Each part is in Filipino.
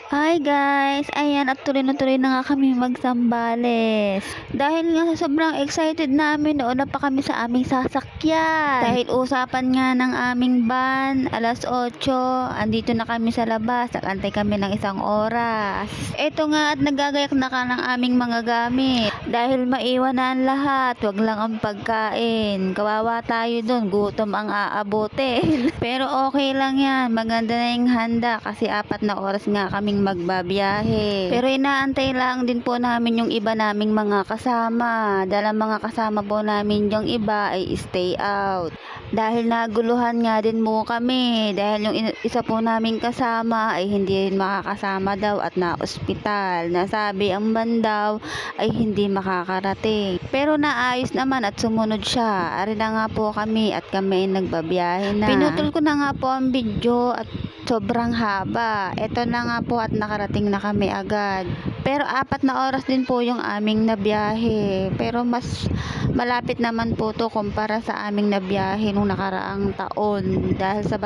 Hi guys! Ayan at tuloy na tuloy na nga kami magsambales. Dahil nga sa sobrang excited namin, nauna pa kami sa aming sasakyan. Dahil usapan nga ng aming van, alas 8, andito na kami sa labas, nag-antay kami ng isang oras. Eto nga at nagagayak na ka ng aming mga gamit. Dahil maiwan na ang lahat, wag lang ang pagkain. Kawawa tayo dun, gutom ang aabotin. Pero okay lang yan, maganda na yung handa kasi 4 na oras nga kaming magbabiyahe. Pero inaantay lang din po namin yung iba naming mga kasama. Dahil ang mga kasama po namin yung iba ay stay out. Dahil naguluhan nga din mo kami. Dahil yung isa po naming kasama ay hindi rin makakasama daw at na-ospital. Nasabi ang van daw ay hindi makakarating. Pero naayos naman at sumunod siya. Ari na nga po kami at kami ay nagbabiyahe na. Pinutol ko na nga po ang video at sobrang haba. Ito na nga po at nakarating na kami agad. Pero 4 na oras din po yung aming nabiyahe. Pero mas malapit naman po to kumpara sa aming nabiyahe nung nakaraang taon. Dahil sa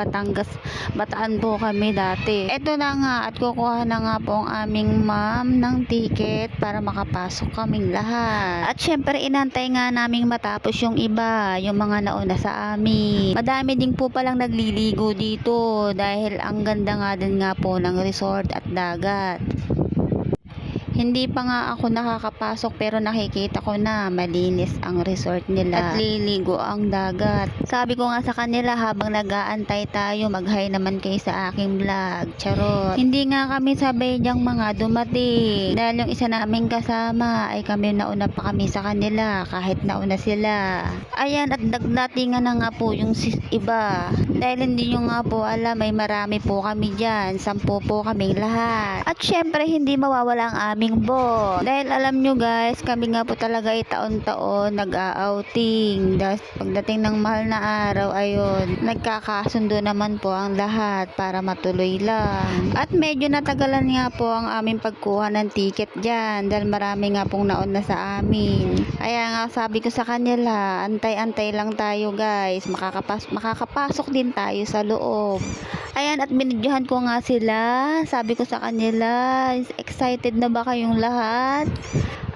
Bataan po kami dati. Ito na nga at kukuha na nga po ang aming ma'am ng ticket para makapasok kaming lahat. At syempre inantay nga naming matapos yung iba, yung mga nauna sa amin. Madami din po palang nagliligo dito dahil ang ganda nga din nga po ng resort at dagat. Hindi pa nga ako nakakapasok pero nakikita ko na malinis ang resort nila at liligo ang dagat. Sabi ko nga sa kanila habang nag-aantay tayo, mag-hi naman kayo sa aking vlog. Charot. Hindi nga kami sabay diyang mga dumating. Dahil yung isa naming kasama ay kami nauna pa kami sa kanila kahit nauna sila. Ayan at nagdatingan na nga po yung iba. Dahil hindi nyo nga po alam, may marami po kami dyan. 10 po kaming lahat. At syempre hindi mawawala ang aming boss. Dahil alam nyo guys, kami nga po talaga ay taon-taon nag-outing. Dahil pagdating ng mahal na araw, ayun, nagkakasundo naman po ang lahat para matuloy lang. At medyo natagalan nga po ang aming pagkuha ng ticket dyan. Dahil marami nga pong nauna sa amin. Kaya nga sabi ko sa kanila, antay-antay lang tayo guys. Makakapasok din tayo sa loob. Ayan at binidyohan ko nga sila. Sabi ko sa kanila, excited na ba kayong lahat?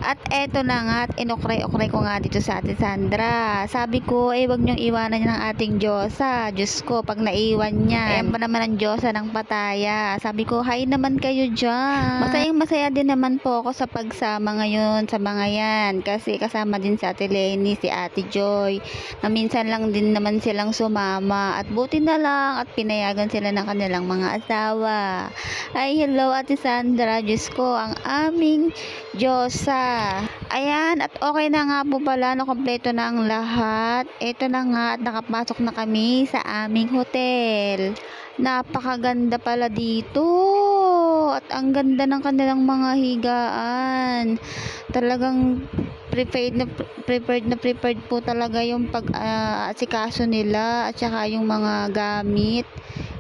At eto na nga, at inokray-okray ko nga dito sa Ate Sandra. Sabi ko, wag niyong iwanan ng ating Diyosa. Diyos ko, pag naiwan niya, ayan pa naman ang Diyosa ng pataya. Sabi ko, hi naman kayo dyan. Masayang-masaya din naman po ako sa pagsama ngayon sa mga yan. Kasi kasama din si Ate Lenny, si Ate Joy, na minsan lang din naman silang sumama. At buti na lang at pinayagan sila ng kanilang mga asawa. Ay, hello Ate Sandra. Diyos ko, ang aming Diyosa. Ayan, at okay na nga po pala, nakompleto na ang lahat. Ito na nga at nakapasok na kami sa aming hotel. Napakaganda pala dito. At ang ganda ng kanilang mga higaan. Talagang prepared po talaga yung asikaso nila at saka yung mga gamit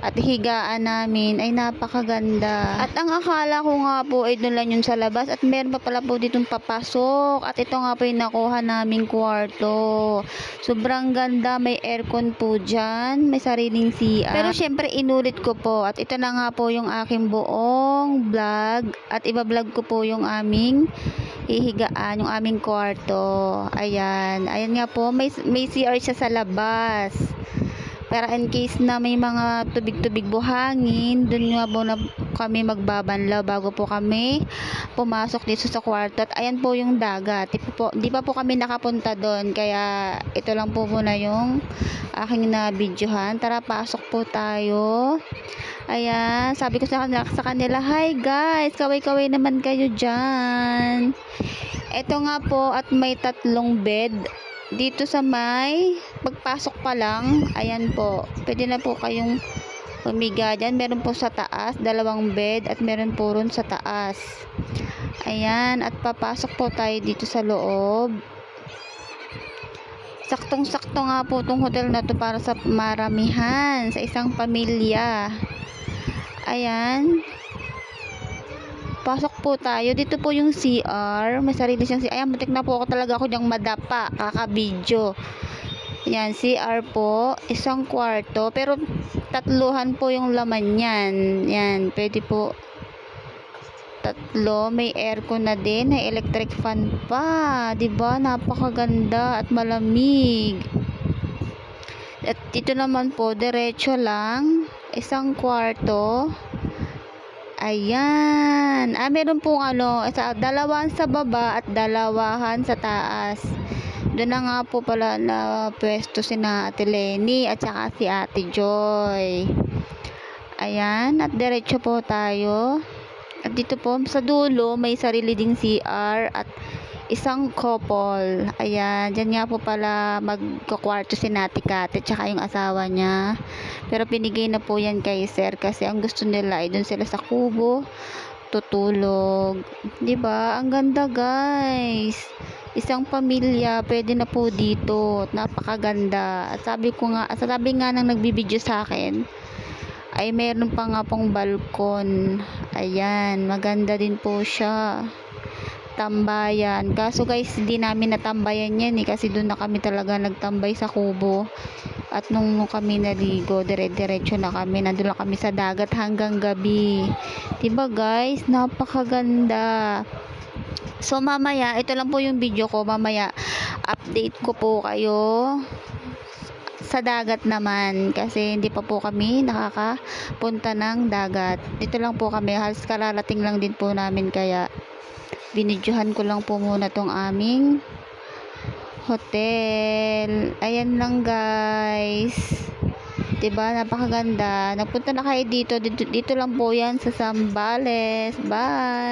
at higaan namin ay napakaganda. At ang akala ko nga po ay doon lang yun sa labas at meron pa pala po ditong papasok at ito nga po yung nakuha naming kwarto. Sobrang ganda, may aircon po dyan, may sariling CR. Pero syempre inulit ko po at ito na nga po yung aking buong vlog at iba-vlog ko po yung aming hihigaan, yung aming kwarto. Ayan nga po, may CR siya sa labas. Pero in case na may mga tubig-tubig buhangin, dun nga po na kami magbabanlaw bago po kami pumasok dito sa kwarto. At ayan po yung dagat. Di pa po kami nakapunta doon. Kaya ito lang po muna yung aking na-videohan. Tara, pasok po tayo. Ayan, sabi ko sa kanila, hi guys, kaway-kaway naman kayo dyan. Ito nga po at may 3 bed. Dito sa pagpasok pa lang, ayan po, pwede na po kayong humiga dyan. Meron po sa taas, 2 bed at meron po ron sa taas. Ayan, at papasok po tayo dito sa loob. Saktong-sakto nga po itong hotel na to para sa maramihan, sa isang pamilya. Ayan. Pasok po tayo. Dito po yung CR. May sarili siyang CR. Ayan, matik na po ako talaga ako diyang madapa. Kakabidyo. Yan, CR po. Isang kwarto. Pero 3 po yung laman yan. Yan, pwede po tatlo, may aircon na din, may electric fan pa, 'di ba? Napakaganda at malamig. At dito naman po, diretso lang, isang kwarto. Ayan. Meron pong dalawahan sa baba at dalawahan sa taas. Doon na nga po pala na pwesto si na Ate Lenny at saka si Ate Joy. Ayan, at diretso po tayo. At dito po sa dulo, may sarili ding CR at isang couple. Ayan, dyan nga po pala magkakwarto si Nati Kate tsaka yung asawa niya. Pero pinigay na po yan kay Sir kasi ang gusto nila ay dun sila sa kubo tutulog. 'Di ba? Ang ganda, guys. Isang pamilya, pwede na po dito. Napakaganda. At sabi nga nang nagbibideo sa akin, ay meron pa nga pong balkon. Ayan, maganda din po siya. Tambayan. Kaso guys, hindi namin natambayan yan kasi doon na kami talaga nagtambay sa kubo. At nung kami naligo, dire-diretso na kami. Nandun lang kami sa dagat hanggang gabi. Diba guys? Napakaganda. So mamaya, ito lang po yung video ko. Mamaya, update ko po kayo sa dagat naman kasi hindi pa po kami nakakapunta ng dagat. Dito lang po kami. Halos kalalating lang din po namin kaya binidyohan ko lang po muna tong aming hotel. Ayan lang guys. 'Di ba? Napakaganda. Nagpunta na kayo dito. Dito lang po 'yan sa Zambales. Bye.